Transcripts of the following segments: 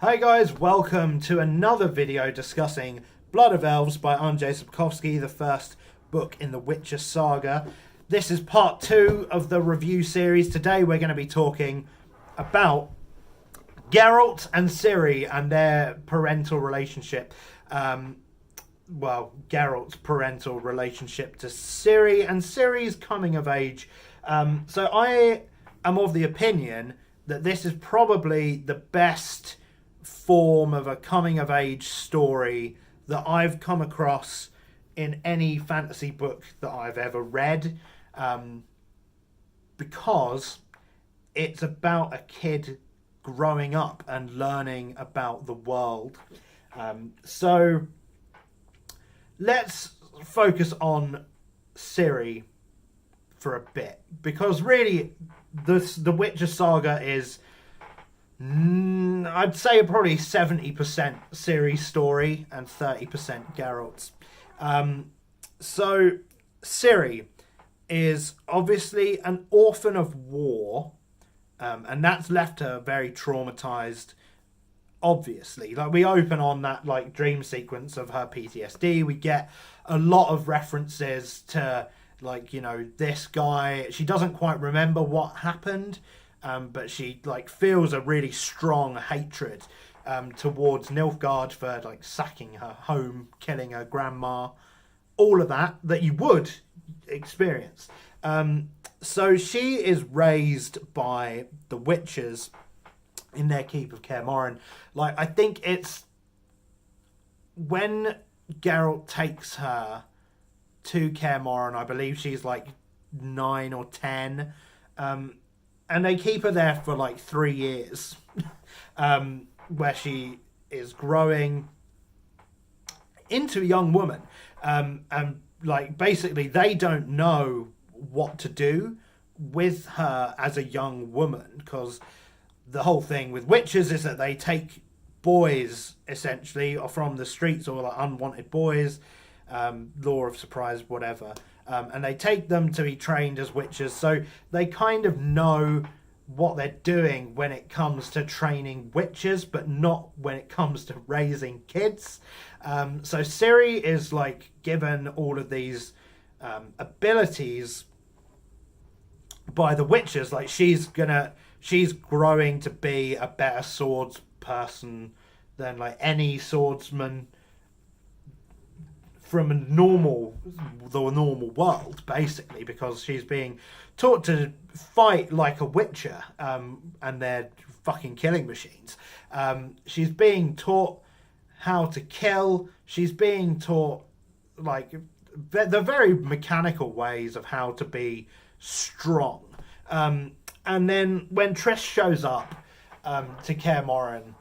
Hi guys, welcome to another video discussing Blood of Elves by Andrzej Sapkowski, the first book in the Witcher saga. This is part 2 of the review series. Today we're going to be talking about Geralt and Ciri and their parental relationship. Geralt's parental relationship to Ciri and Ciri's coming of age. So I am of the opinion that this is probably the best form of a coming of age story that I've come across in any fantasy book that I've ever read, because it's about a kid growing up and learning about the world. So let's focus on Ciri for a bit, because really the Witcher saga is, I'd say, probably 70% Ciri's story and 30% Geralt's. So Ciri is obviously an orphan of war, and that's left her very traumatized. Obviously, like, we open on that like dream sequence of her PTSD. We get a lot of references to, like, you know, this guy. She doesn't quite remember what happened, but she like feels a really strong hatred towards Nilfgaard for like sacking her home, killing her grandma, all of that you would experience. So she is raised by the witches in their keep of Kaer Morhen. Like, I think it's when Geralt takes her to Kaer Morhen, I believe she's like 9 or 10. And they keep her there for like 3 years, where she is growing into a young woman. And like, basically they don't know what to do with her as a young woman, because the whole thing with witches is that they take boys essentially or from the streets, or like unwanted boys, law of surprise, whatever. And they take them to be trained as witches, so they kind of know what they're doing when it comes to training witches, but not when it comes to raising kids. So Ciri is like given all of these abilities by the witches. Like, she's growing to be a better swords person than like any swordsman from the normal world, basically, because she's being taught to fight like a witcher, and they're fucking killing machines. She's being taught how to kill. She's being taught like the very mechanical ways of how to be strong. And then when Triss shows up to Kaer Morhen,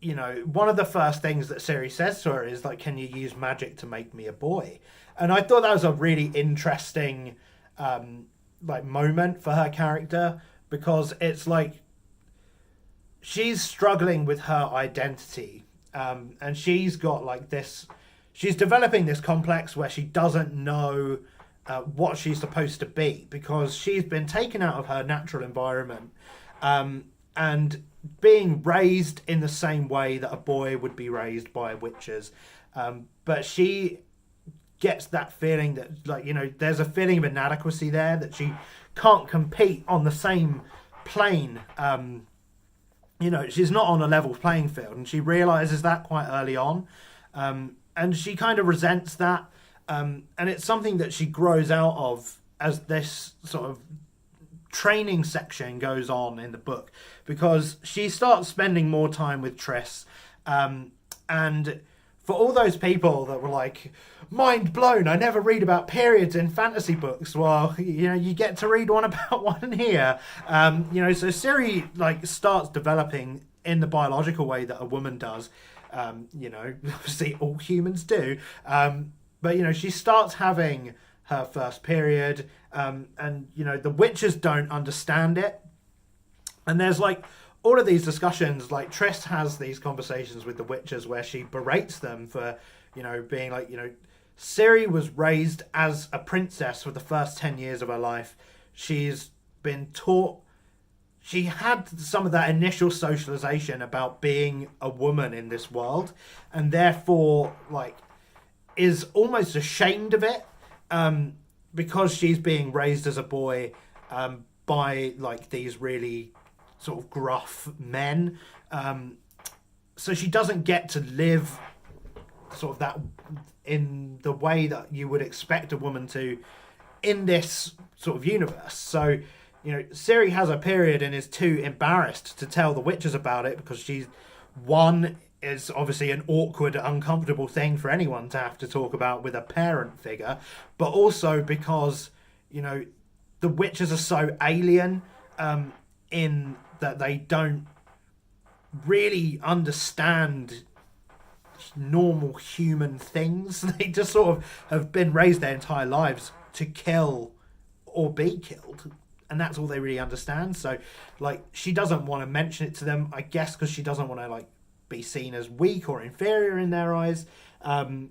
you know, one of the first things that Ciri says to her is like, "Can you use magic to make me a boy?" And I thought that was a really interesting like moment for her character, because it's like she's struggling with her identity, and she's got like this, she's developing this complex where she doesn't know what she's supposed to be, because she's been taken out of her natural environment, and being raised in the same way that a boy would be raised by witches. But she gets that feeling that, like, you know, there's a feeling of inadequacy there, that she can't compete on the same plane. You know, she's not on a level playing field, and she realizes that quite early on. And she kind of resents that. And it's something that she grows out of as this sort of training section goes on in the book, because she starts spending more time with Triss. And for all those people that were like, mind blown, I never read about periods in fantasy books, well, you know, you get to read one about one here. You know, so Ciri like starts developing in the biological way that a woman does. You know, obviously all humans do. But, you know, she starts having her first period, and, you know, the witches don't understand it. And there's like all of these discussions, like Triss has these conversations with the witches where she berates them for, you know, being like, you know, Ciri was raised as a princess for the first 10 years of her life. She's been taught she had some of that initial socialization about being a woman in this world, and therefore like is almost ashamed of it, because she's being raised as a boy, by like these really sort of gruff men. So she doesn't get to live sort of that in the way that you would expect a woman to in this sort of universe. So, Ciri has a period and is too embarrassed to tell the witches about it because she's one is obviously an awkward, uncomfortable thing for anyone to have to talk about with a parent figure, but also because, the witches are so alien, in that they don't really understand normal human things. They just sort of have been raised their entire lives to kill or be killed, and that's all they really understand. So like she doesn't want to mention it to them, I guess, because she doesn't want to like be seen as weak or inferior in their eyes. And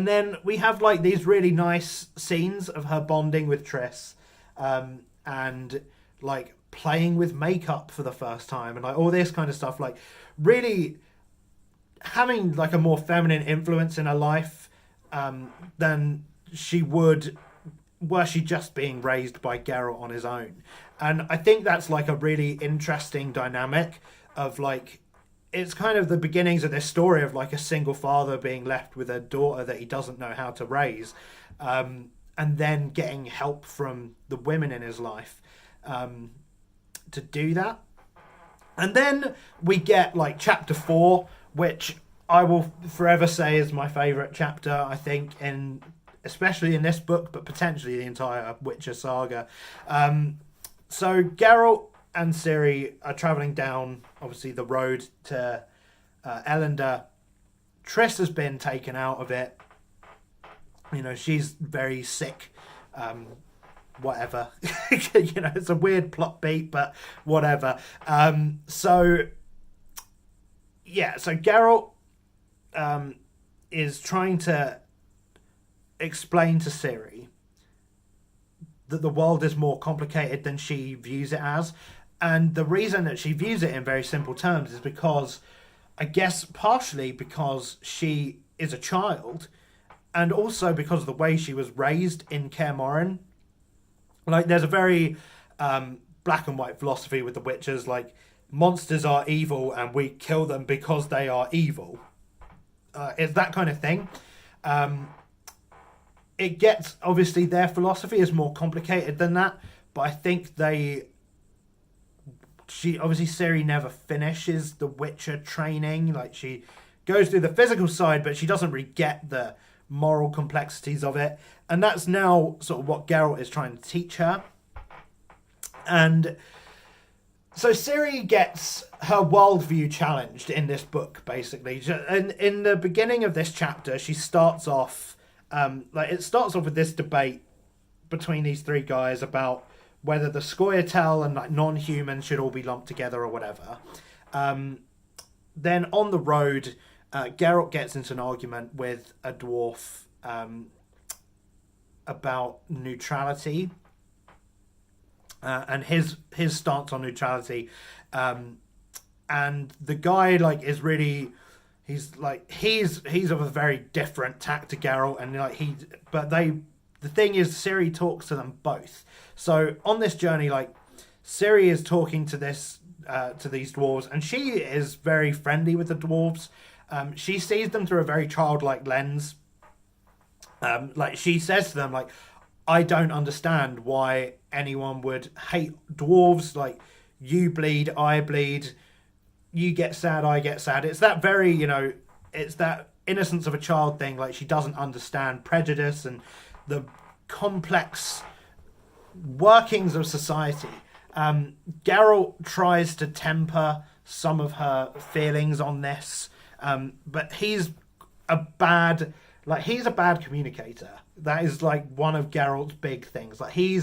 then we have like these really nice scenes of her bonding with Triss, and like playing with makeup for the first time, and like all this kind of stuff, like really having like a more feminine influence in her life, than she would were she just being raised by Geralt on his own. And I think that's like a really interesting dynamic of like, it's kind of the beginnings of this story of like a single father being left with a daughter that he doesn't know how to raise, and then getting help from the women in his life, to do that. And then we get like chapter 4, which I will forever say is my favourite chapter, I think, especially in this book, but potentially the entire Witcher saga. So Geralt and Ciri are travelling down, obviously, the road to Ellendar. Triss has been taken out of it. She's very sick. Whatever. It's a weird plot beat, but whatever. So Geralt is trying to explain to Ciri that the world is more complicated than she views it as. And the reason that she views it in very simple terms is because, I guess, partially because she is a child, and also because of the way she was raised in Kaer Morhen. Like, there's a very black and white philosophy with the Witchers, like, monsters are evil and we kill them because they are evil. It's that kind of thing. It gets, obviously, their philosophy is more complicated than that, but I think Ciri never finishes the Witcher training. Like, she goes through the physical side, but she doesn't really get the moral complexities of it. And that's now sort of what Geralt is trying to teach her. And so Ciri gets her worldview challenged in this book, basically. In the beginning of this chapter, she starts off, it starts off with this debate between these three guys about whether the Scoia'tael and like non-humans should all be lumped together or whatever. Then on the road, Geralt gets into an argument with a dwarf about neutrality, and his stance on neutrality, and the guy like is really he's of a very different tack to Geralt, and the thing is, Ciri talks to them both. So on this journey, like, Ciri is talking to these dwarves, and she is very friendly with the dwarves. She sees them through a very childlike lens. Like, she says to them, like, I don't understand why anyone would hate dwarves. Like, you bleed, I bleed, you get sad, I get sad. It's that very, it's that innocence of a child thing. Like, she doesn't understand prejudice and the complex workings of society. Geralt tries to temper some of her feelings on this, but he's a bad communicator. That is like one of Geralt's big things. Like, he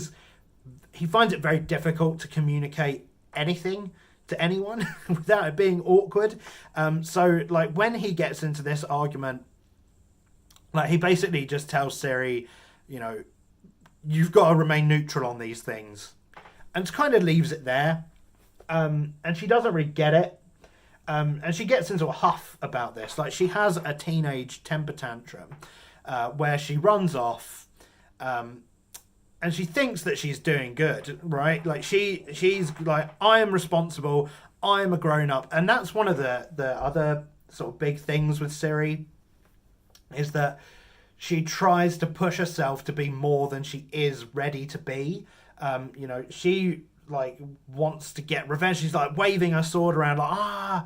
finds it very difficult to communicate anything to anyone without it being awkward. So like when he gets into this argument, like, he basically just tells Ciri, you've got to remain neutral on these things, and kind of leaves it there. and she doesn't really get it. And she gets into a huff about this. Like, she has a teenage temper tantrum where she runs off, and she thinks that she's doing good, right? Like, she's like, I am responsible, I am a grown up. And that's one of the other sort of big things with Ciri, is that she tries to push herself to be more than she is ready to be. She like wants to get revenge. She's like waving her sword around like,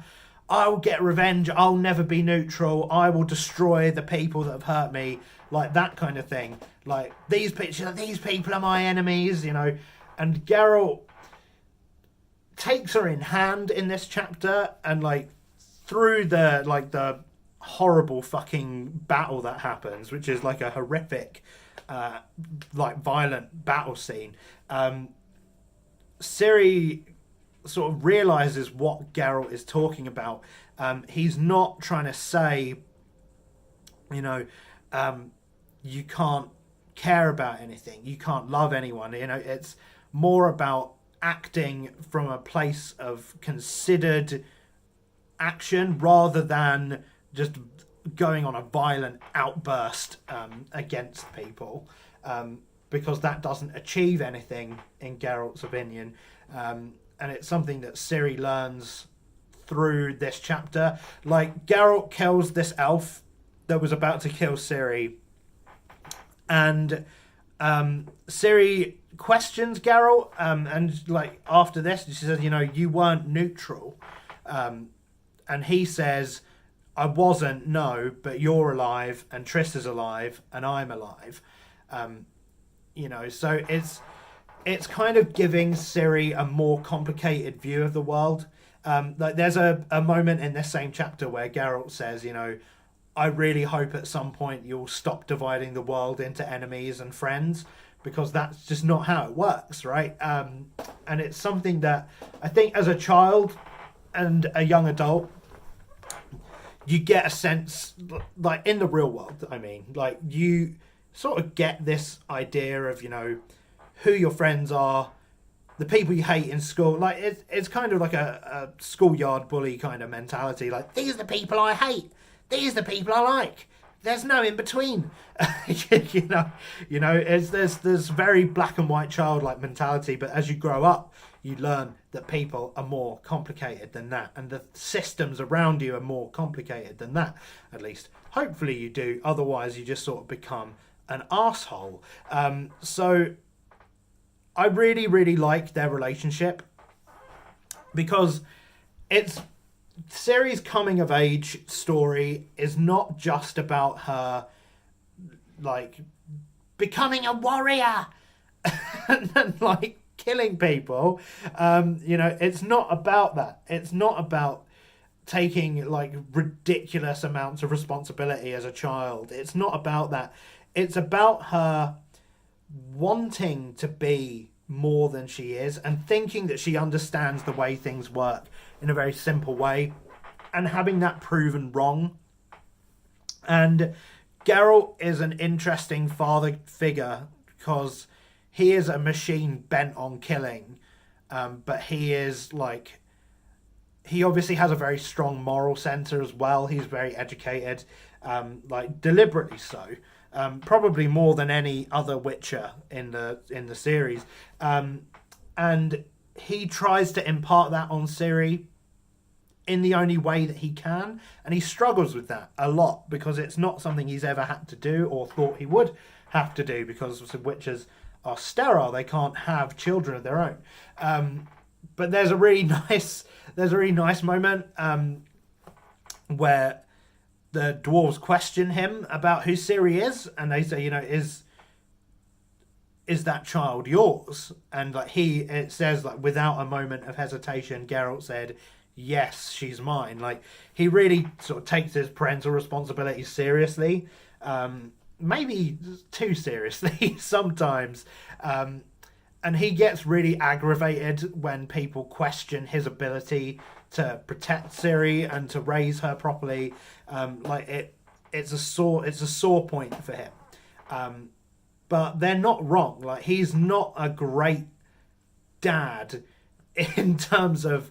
I'll get revenge. I'll never be neutral. I will destroy the people that have hurt me. Like that kind of thing. Like these people are my enemies, And Geralt takes her in hand in this chapter, and like through the horrible fucking battle that happens, which is like a horrific violent battle scene. Ciri sort of realizes what Geralt is talking about. He's not trying to say, you can't care about anything, you can't love anyone. It's more about acting from a place of considered action rather than just going on a violent outburst against people. Because that doesn't achieve anything in Geralt's opinion. And it's something that Ciri learns through this chapter. Like, Geralt kills this elf that was about to kill Ciri. And Ciri questions Geralt. And, like, after this, she says, you weren't neutral. And he says, I wasn't, no, but you're alive, and Triss is alive, and I'm alive. So it's kind of giving Ciri a more complicated view of the world. Like there's a moment in this same chapter where Geralt says, I really hope at some point you'll stop dividing the world into enemies and friends, because that's just not how it works, right? And it's something that I think as a child and a young adult, you get a sense, like in the real world, like you sort of get this idea of, who your friends are, the people you hate in school. Like it's kind of like a schoolyard bully kind of mentality. Like, these are the people I hate, these are the people I like. There's no in between. There's very black and white childlike mentality. But as you grow up, you learn that people are more complicated than that, and the systems around you are more complicated than that. At least, hopefully, you do. Otherwise, you just sort of become an arsehole. So I really, really like their relationship, because it's Ciri's coming of age story is not just about her like becoming a warrior and like killing people. It's not about that. It's not about taking like ridiculous amounts of responsibility as a child. It's not about that. It's about her wanting to be more than she is, and thinking that she understands the way things work in a very simple way, and having that proven wrong. And Geralt is an interesting father figure, because he is a machine bent on killing, but he obviously has a very strong moral centre as well. He's very educated, deliberately so. Probably more than any other Witcher in the series, and he tries to impart that on Ciri in the only way that he can, and he struggles with that a lot, because it's not something he's ever had to do or thought he would have to do, because Witchers are sterile; they can't have children of their own. But there's a really nice moment where the dwarves question him about who Ciri is, and they say, is that child yours? And it says without a moment of hesitation, Geralt said, yes, she's mine. Like, he really sort of takes his parental responsibility seriously, maybe too seriously sometimes. And he gets really aggravated when people question his ability to protect Ciri and to raise her properly. It's a sore point for him. But they're not wrong. Like, he's not a great dad in terms of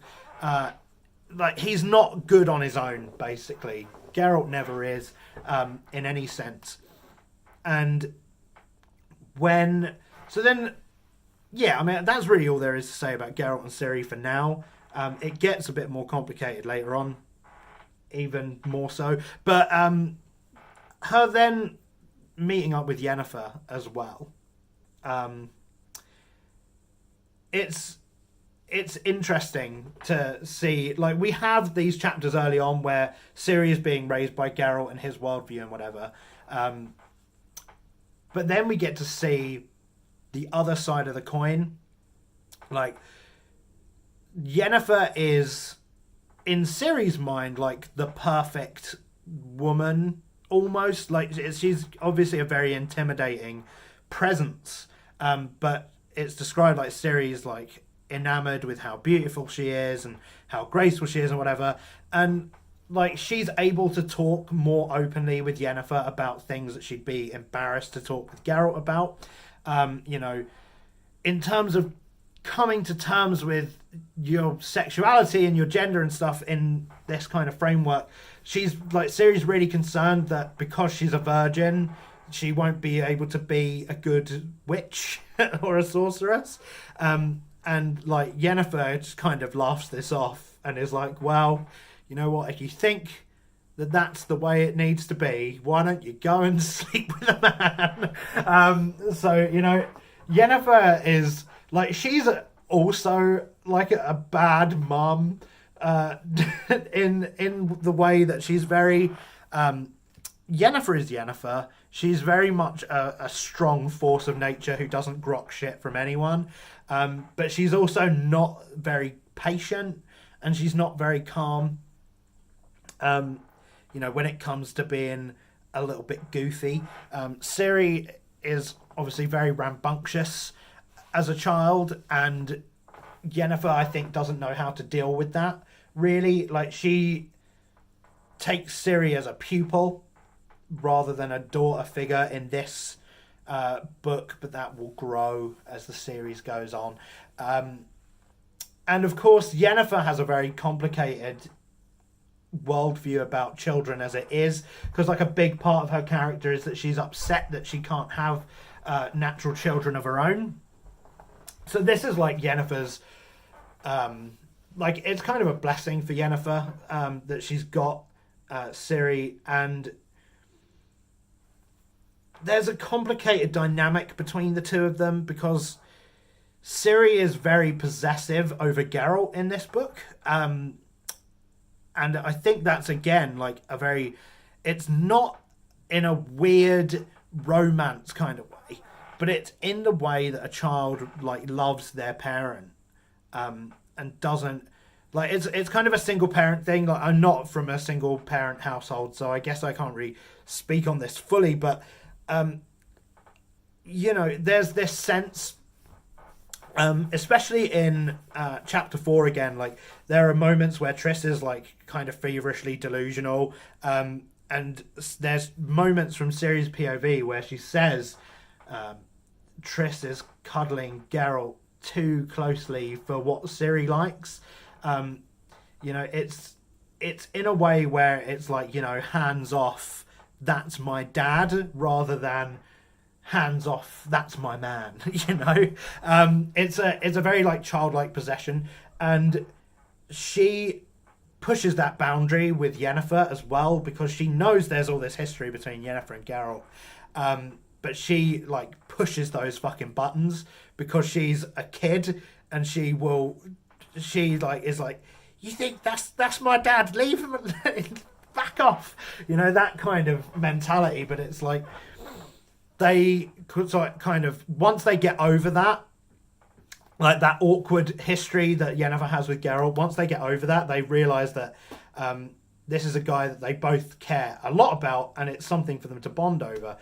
like he's not good on his own. Basically, Geralt never is in any sense. And when then yeah, I mean that's really all there is to say about Geralt and Ciri for now. It gets a bit more complicated later on, even more so. But her then meeting up with Yennefer as well. It's interesting to see. Like we have these chapters early on where Ciri is being raised by Geralt and his worldview and whatever. But then we get to see the other side of the coin. Like Yennefer is, in Ciri's mind, like the perfect woman, almost. Like she's obviously a very intimidating presence, but it's described like Ciri's like enamored with how beautiful she is and how graceful she is and whatever. And like she's able to talk more openly with Yennefer about things that she'd be embarrassed to talk with Geralt about. You know, in terms of coming to terms with your sexuality and your gender and stuff in this kind of framework, she's like Ciri's really concerned that because she's a virgin, she won't be able to be a good witch or a sorceress. And like Yennefer just kind of laughs this off and is like, well, you know what, if you think that that's the way it needs to be, why don't you go and sleep with a man? So, you know, Yennefer is like, she's also like a bad mum in the way that she's very Yennefer is Yennefer. She's very much a strong force of nature who doesn't grok shit from anyone, but she's also not very patient and she's not very calm. You know, when it comes to being a little bit goofy. Ciri is obviously very rambunctious as a child, and Yennefer, I think, doesn't know how to deal with that, really. Like, she takes Ciri as a pupil rather than a daughter figure in this book, but that will grow as the series goes on. And, of course, Yennefer has a very complicated worldview about children as it is, because like a big part of her character is that she's upset that she can't have natural children of her own. So this is like Yennefer's like it's kind of a blessing for Yennefer that she's got Ciri, and there's a complicated dynamic between the two of them because Ciri is very possessive over Geralt in this book. And I think that's, again, like a very... It's not in a weird romance kind of way, but it's in the way that a child, like, loves their parent and doesn't... Like, it's kind of a single-parent thing. Like, I'm not from a single-parent household, so I guess I can't really speak on this fully, but, you know, there's this sense... especially in chapter 4 again, like there are moments where Triss is like kind of feverishly delusional, and there's moments from Ciri's POV where she says Triss is cuddling Geralt too closely for what Ciri likes. You know, it's in a way where it's like, you know, hands off, that's my dad, rather than hands off, that's my man. You know, it's a very like childlike possession, and she pushes that boundary with Yennefer as well because she knows there's all this history between Yennefer and Geralt, but she like pushes those fucking buttons because she's a kid and she like is like, you think that's my dad, leave him back off, you know, that kind of mentality. But it's like they could kind of, once they get over that, like that awkward history that Yennefer has with Geralt, once they get over that, they realise that this is a guy that they both care a lot about, and it's something for them to bond over.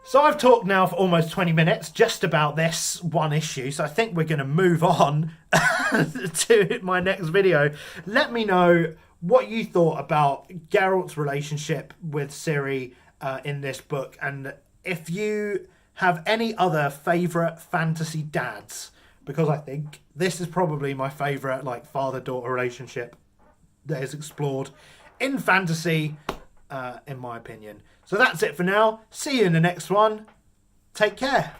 So I've talked now for almost 20 minutes just about this one issue, so I think we're going to move on to my next video. Let me know what you thought about Geralt's relationship with Ciri in this book, and if you have any other favourite fantasy dads, because I think this is probably my favourite like father-daughter relationship that is explored in fantasy, in my opinion. So that's it for now. See you in the next one. Take care.